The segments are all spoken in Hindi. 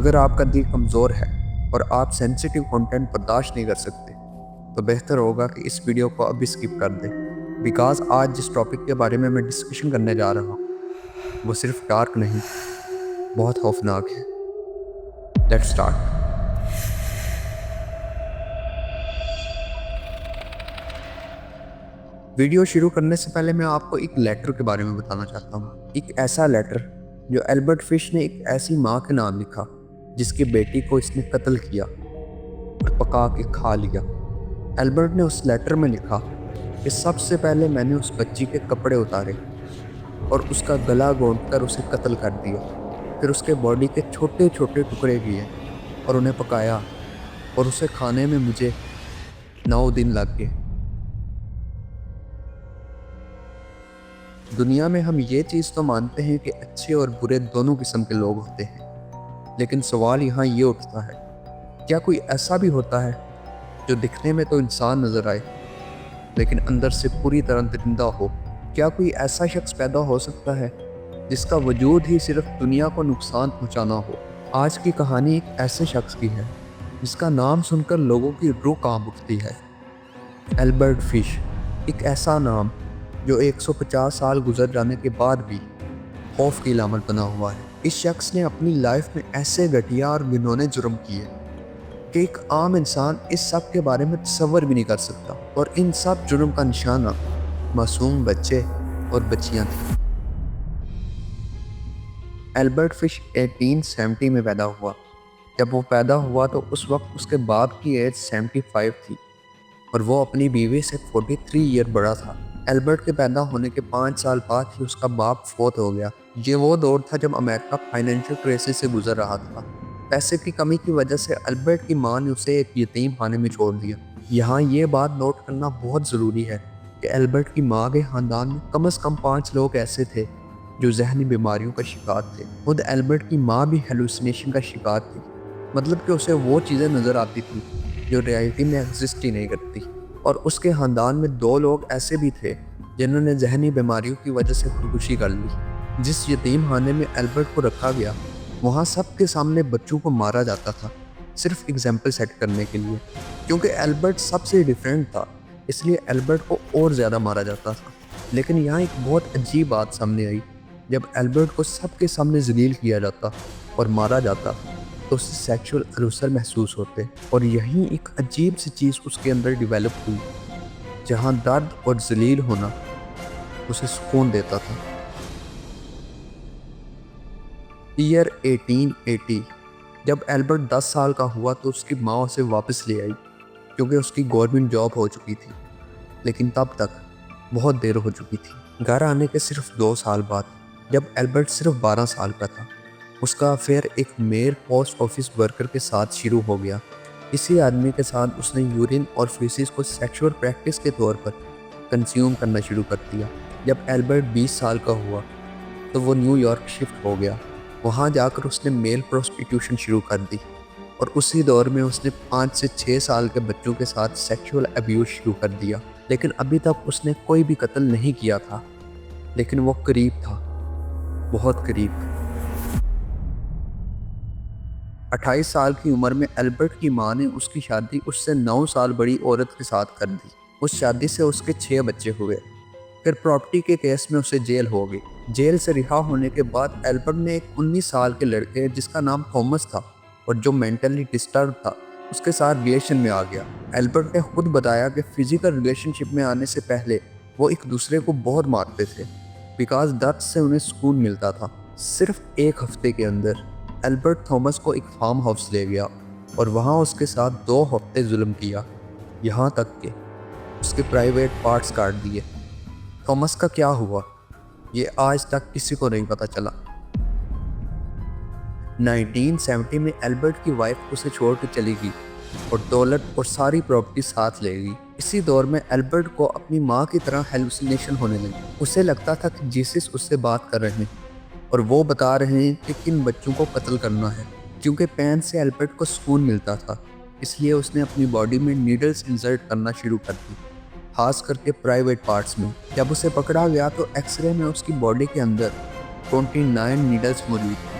अगर आपका दिल कमज़ोर है और आप सेंसिटिव कंटेंट बर्दाश्त नहीं कर सकते तो बेहतर होगा कि इस वीडियो को अभी स्किप कर दें। बिकॉज आज जिस टॉपिक के बारे में मैं डिस्कशन करने जा रहा हूँ वो सिर्फ डार्क नहीं, बहुत खौफनाक है। Let's start. वीडियो शुरू करने से पहले मैं आपको एक लेटर के बारे में बताना चाहता हूँ। एक ऐसा लेटर जो एल्बर्ट फिश ने एक ऐसी माँ के नाम लिखा जिसकी बेटी को इसने कत्ल किया और पका के खा लिया। एल्बर्ट ने उस लेटर में लिखा कि सबसे पहले मैंने उस बच्ची के कपड़े उतारे और उसका गला घोंटकर उसे कत्ल कर दिया। फिर उसके बॉडी के छोटे छोटे टुकड़े किए और उन्हें पकाया और उसे खाने में मुझे 9 दिन लग गए। दुनिया में हम ये चीज़ तो मानते हैं कि अच्छे और बुरे दोनों किस्म के लोग होते हैं, लेकिन सवाल यहाँ ये उठता है, क्या कोई ऐसा भी होता है जो दिखने में तो इंसान नज़र आए लेकिन अंदर से पूरी तरह दरिंदा हो? क्या कोई ऐसा शख्स पैदा हो सकता है जिसका वजूद ही सिर्फ दुनिया को नुकसान पहुंचाना हो? आज की कहानी एक ऐसे शख्स की है जिसका नाम सुनकर लोगों की रूह कांप उठती है। एल्बर्ट फिश, एक ऐसा नाम जो 150 साल गुजर जाने के बाद भी खौफ की अलामत बना हुआ है। इस शख्स ने अपनी लाइफ में ऐसे घटिया और घिनौने जुर्म किए कि एक आम इंसान इस सब के बारे में तसव्वुर भी नहीं कर सकता, और इन सब जुर्म का निशाना मासूम बच्चे और बच्चियां थी। एल्बर्ट फिश 1870 में पैदा हुआ। जब वो पैदा हुआ तो उस वक्त उसके बाप की एज 75 थी और वो अपनी बीवी से 43 ईयर बड़ा था। एल्बर्ट के पैदा होने के 5 साल बाद ही उसका बाप फौत हो गया। ये वो दौर था जब अमेरिका फाइनेंशियल क्राइसिस से गुजर रहा था। पैसे की कमी की वजह से एल्बर्ट की मां ने उसे एक यतीम खाने में छोड़ दिया। यहाँ ये बात नोट करना बहुत ज़रूरी है कि एल्बर्ट की माँ के ख़ानदान में कम से कम 5 लोग ऐसे थे जो जहनी बीमारियों का शिकार थे। खुद एल्बर्ट की माँ भी हेलुसिनेशन का शिकार थी, मतलब कि उसे वो चीज़ें नज़र आती थी जो रियलिटी में एग्जिस्ट ही नहीं करती। और उसके ख़ानदान में 2 लोग ऐसे भी थे जिन्होंने जहनी बीमारियों की वजह से खुदकुशी कर ली। जिस यतीम खाने में एल्बर्ट को रखा गया वहाँ सबके सामने बच्चों को मारा जाता था, सिर्फ एग्जाम्पल सेट करने के लिए। क्योंकि एल्बर्ट सबसे डिफरेंट था इसलिए एल्बर्ट को और ज़्यादा मारा जाता था। लेकिन यहाँ एक बहुत अजीब बात सामने आई। जब एल्बर्ट को सबके सामने जलील किया जाता और मारा जाता तो उसे सेक्सुअल अल्सर महसूस होते, और यही एक अजीब सी चीज़ उसके अंदर डेवलप हुई जहाँ दर्द और जलील होना उसे सुकून देता था। ईयर 1880, जब एल्बर्ट 10 साल का हुआ तो उसकी माँ उसे वापस ले आई क्योंकि उसकी गवर्नमेंट जॉब हो चुकी थी, लेकिन तब तक बहुत देर हो चुकी थी। घर आने के सिर्फ 2 साल बाद जब एल्बर्ट सिर्फ 12 साल का था, उसका अफेयर एक मेयर पोस्ट ऑफिस वर्कर के साथ शुरू हो गया। इसी आदमी के साथ उसने यूरिन और फीसिस को सेक्सुअल प्रैक्टिस के तौर पर कंज्यूम करना शुरू कर दिया। जब एल्बर्ट 20 साल का हुआ तो वो न्यूयॉर्क शिफ्ट हो गया। वहाँ जाकर उसने मेल प्रोस्टिट्यूशन शुरू कर दी और उसी दौर में उसने 5 से 6 साल के बच्चों के साथ सेक्सुअल अब्यूज़ शुरू कर दिया। लेकिन अभी तक उसने कोई भी कत्ल नहीं किया था, लेकिन वो करीब था, बहुत करीब। 28 साल की उम्र में एल्बर्ट की मां ने उसकी शादी उससे 9 साल बड़ी औरत के साथ कर दी। उस शादी से उसके 6 बच्चे हुए। फिर प्रॉपर्टी के केस में उसे जेल हो गई। जेल से रिहा होने के बाद एल्बर्ट ने एक 19 साल के लड़के जिसका नाम थॉमस था और जो मेंटली डिस्टर्ब था उसके साथ रिलेशन में आ गया। एल्बर्ट ने खुद बताया कि फिजिकल रिलेशनशिप में आने से पहले वो एक दूसरे को बहुत मारते थे बिकॉज दर्द से उन्हें सुकून मिलता था। सिर्फ 1 हफ्ते के अंदर एल्बर्ट थॉमस को एक फार्म हाउस ले गया और वहाँ उसके साथ 2 हफ्ते जुल्म किया, यहाँ तक कि उसके प्राइवेट पार्ट्स काट दिए। थॉमस का क्या हुआ ये आज तक किसी को नहीं पता चला। 1970 में एल्बर्ट की वाइफ उसे छोड़ के चली गई और दौलत और सारी प्रॉपर्टी साथ ले गई। इसी दौर में एल्बर्ट को अपनी माँ की तरह हेलुसिनेशन होने लगी। उसे लगता था कि जीसस उससे बात कर रहे हैं और वो बता रहे हैं कि किन बच्चों को कत्ल करना है। क्योंकि पेन से एल्बर्ट को सुकून मिलता था इसलिए उसने अपनी बॉडी में नीडल्स इंसर्ट करना शुरू कर दी, खास करके प्राइवेट पार्ट्स में। जब उसे पकड़ा गया तो एक्सरे में उसकी बॉडी के अंदर 29 नीडल्स मौजूद थी।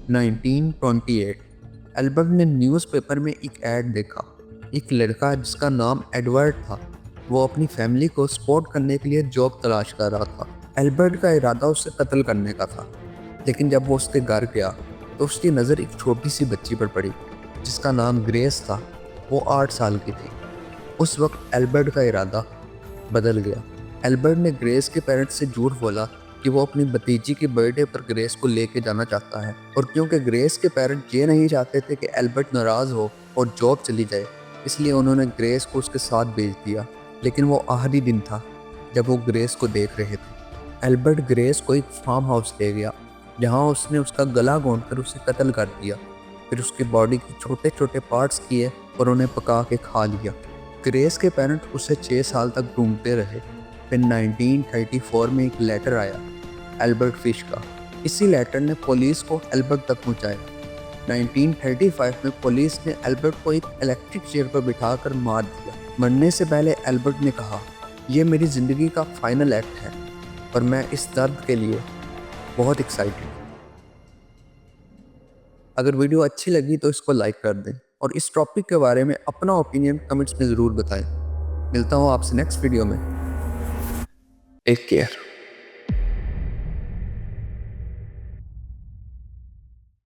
1928 एल्बर्ट ने न्यूज़पेपर में एक ऐड देखा। एक लड़का जिसका नाम एडवर्ड था, वो अपनी फैमिली को सपोर्ट करने के लिए जॉब तलाश कर रहा था। एल्बर्ट का इरादा उसे कत्ल करने का था, लेकिन जब वो उसके घर गया तो उसकी नज़र एक छोटी सी बच्ची पर पड़ी जिसका नाम ग्रेस था। वो 8 साल की थी। उस वक्त एल्बर्ट का इरादा बदल गया। एल्बर्ट ने ग्रेस के पेरेंट्स से झूठ बोला कि वो अपनी भतीजी के बर्थडे पर ग्रेस को लेके जाना चाहता है, और क्योंकि ग्रेस के पेरेंट्स ये नहीं चाहते थे कि एल्बर्ट नाराज़ हो और जॉब चली जाए, इसलिए उन्होंने ग्रेस को उसके साथ भेज दिया। लेकिन वो आखिरी दिन था जब वो ग्रेस को देख रहे थे। एल्बर्ट ग्रेस को एक फार्म हाउस ले गया, जहाँ उसने उसका गला घोंटकर उसे कत्ल कर दिया। फिर उसकी बॉडी के छोटे छोटे पार्ट्स किए और उन्हें पका के खा लिया। ग्रेस के पेरेंट्स उसे 6 साल तक ढूंढते रहे। फिर 1934 में एक लेटर आया एल्बर्ट फिश का। इसी लेटर ने पुलिस को एल्बर्ट तक पहुंचाया। 1935 में पुलिस ने एल्बर्ट को एक इलेक्ट्रिक चेयर पर बिठाकर मार दिया। मरने से पहले एल्बर्ट ने कहा, यह मेरी ज़िंदगी का फाइनल एक्ट है और मैं इस दर्द के लिए बहुत एक्साइटेड हूँ। अगर वीडियो अच्छी लगी तो इसको लाइक कर दें और इस टॉपिक के बारे में अपना ओपिनियन कमेंट्स में ज़रूर बताएं। मिलता हूँ आपसे नेक्स्ट वीडियो में। Take care.